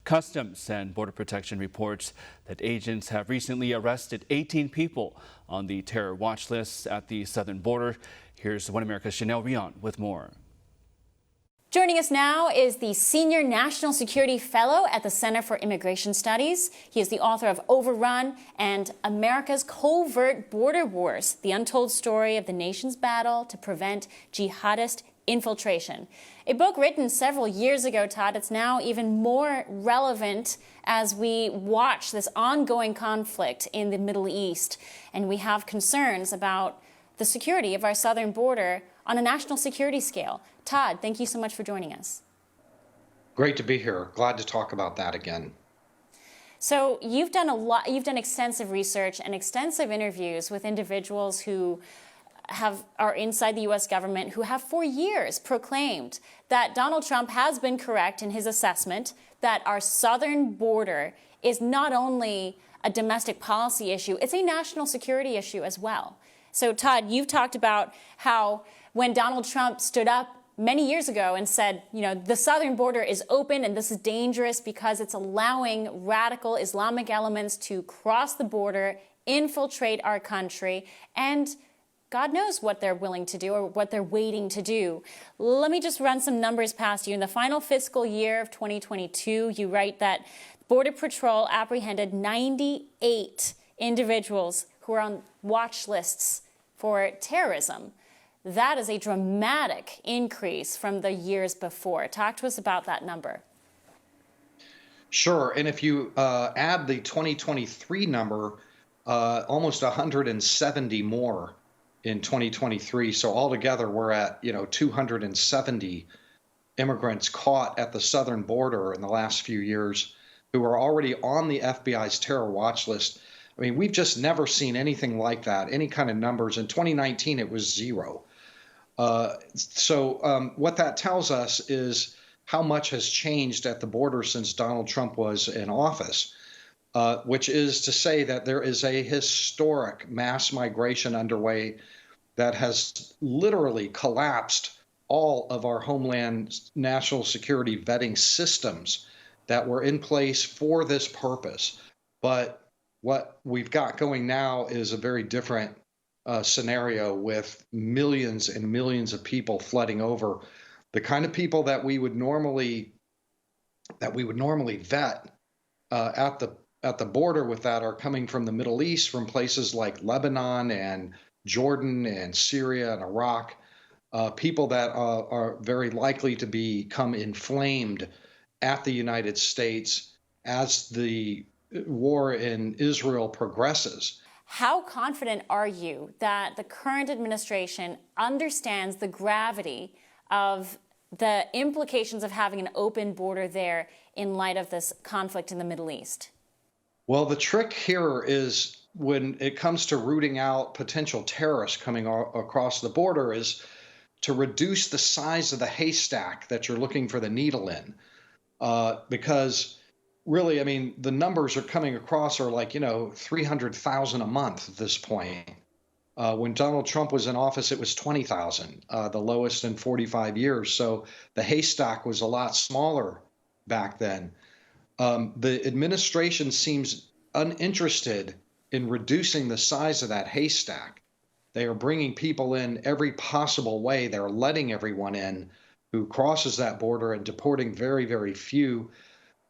Customs and Border Protection reports that agents have recently arrested 18 people on the terror watch list at the southern border. Here's One America's Chanel Rion with more. Joining us now is the Senior National Security Fellow at the Center for Immigration Studies. He is the author of Overrun and America's Covert Border Wars, the untold story of the nation's battle to prevent jihadist infiltration. A book written several years ago, Todd. It's now even more relevant as we watch this ongoing conflict in the Middle East. And we have concerns about the security of our southern border on a national security scale. Todd, thank you so much for joining us. Great to be here. Glad to talk about that again. So you've done extensive research and extensive interviews with individuals who are inside the U.S. government who have for years proclaimed that Donald Trump has been correct in his assessment that our southern border is not only a domestic policy issue, it's a national security issue as well. So Todd, you've talked about how when Donald Trump stood up many years ago and said, you know, the southern border is open and this is dangerous because it's allowing radical Islamic elements to cross the border, infiltrate our country, and God knows what they're willing to do or what they're waiting to do. Let me just run some numbers past you. In the final fiscal year of 2022, you write that Border Patrol apprehended 98 individuals who are on watch lists for terrorism. That is a dramatic increase from the years before. Talk to us about that number. Sure. And if you add the 2023 number, almost 170 more in 2023. So altogether, we're at 270 immigrants caught at the southern border in the last few years who are already on the FBI's terror watch list. I mean, we've just never seen anything like that, any kind of numbers. In 2019, it was zero. So what that tells us is how much has changed at the border since Donald Trump was in office, which is to say that there is a historic mass migration underway that has literally collapsed all of our homeland national security vetting systems that were in place for this purpose. But what we've got going now is a very different scenario with millions and millions of people flooding over. The kind of people that we would normally vet at the border with that are coming from the Middle East, from places like Lebanon and Jordan and Syria and Iraq, people that are very likely to become inflamed at the United States as the war in Israel progresses. How confident are you that the current administration understands the gravity of the implications of having an open border there in light of this conflict in the Middle East? Well, the trick here is when it comes to rooting out potential terrorists coming across the border is to reduce the size of the haystack that you're looking for the needle in. Because really, I mean, the numbers are coming across are like, 300,000 a month at this point. When Donald Trump was in office, it was 20,000, the lowest in 45 years. So the haystack was a lot smaller back then. The administration seems uninterested in reducing the size of that haystack. They are bringing people in every possible way. They're letting everyone in who crosses that border and deporting very, very few.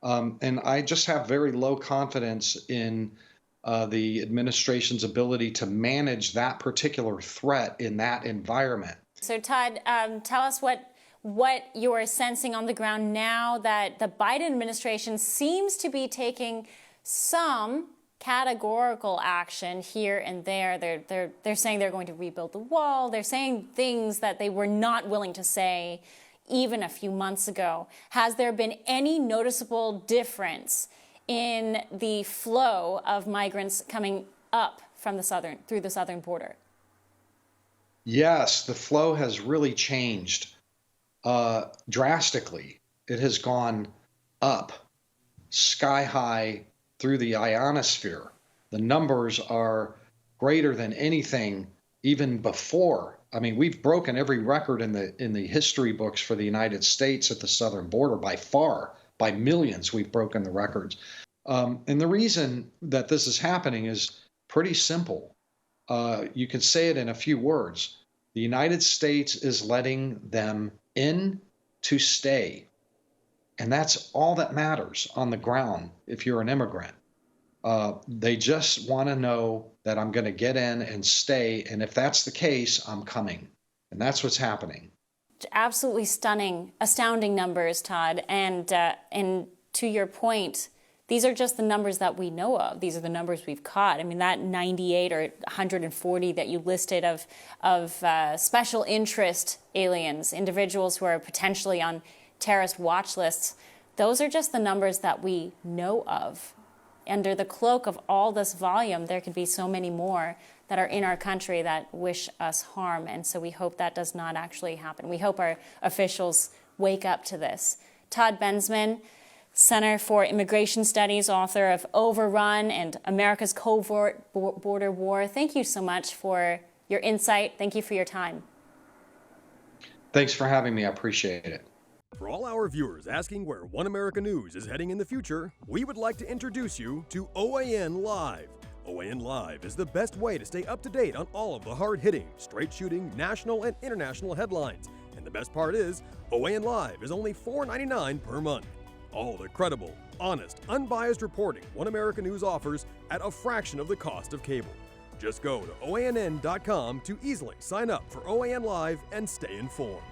And I just have very low confidence in the administration's ability to manage that particular threat in that environment. So Todd, tell us what you're sensing on the ground now that the Biden administration seems to be taking some categorical action here and there. They're saying they're going to rebuild the wall. They're saying things that they were not willing to say even a few months ago. Has there been any noticeable difference in the flow of migrants coming up from through the southern border? Yes, the flow has really changed drastically. It has gone up, sky high through the ionosphere. The numbers are greater than anything even before. I mean, we've broken every record in the history books for the United States at the southern border by far. by millions, we've broken the records. And the reason that this is happening is pretty simple. You can say it in a few words. The United States is letting them in to stay. And that's all that matters on the ground if you're an immigrant. They just want to know that I'm going to get in and stay. And if that's the case, I'm coming. And that's what's happening. Absolutely stunning, astounding numbers, Todd. And to your point, these are just the numbers that we know of. These are the numbers we've caught. I mean, that 98 or 140 that you listed of special interest aliens, individuals who are potentially on terrorist watch lists, those are just the numbers that we know of. Under the cloak of all this volume, there could be so many more that are in our country that wish us harm. And so we hope that does not actually happen. We hope our officials wake up to this. Todd Bensman, Center for Immigration Studies, author of Overrun and America's Covert Border War. Thank you so much for your insight. Thank you for your time. Thanks for having me. I appreciate it. For all our viewers asking where One America News is heading in the future, we would like to introduce you to OAN Live. OAN Live is the best way to stay up to date on all of the hard-hitting, straight-shooting, national and international headlines. And the best part is, OAN Live is only $4.99 per month. All the credible, honest, unbiased reporting One America News offers at a fraction of the cost of cable. Just go to OANN.com to easily sign up for OAN Live and stay informed.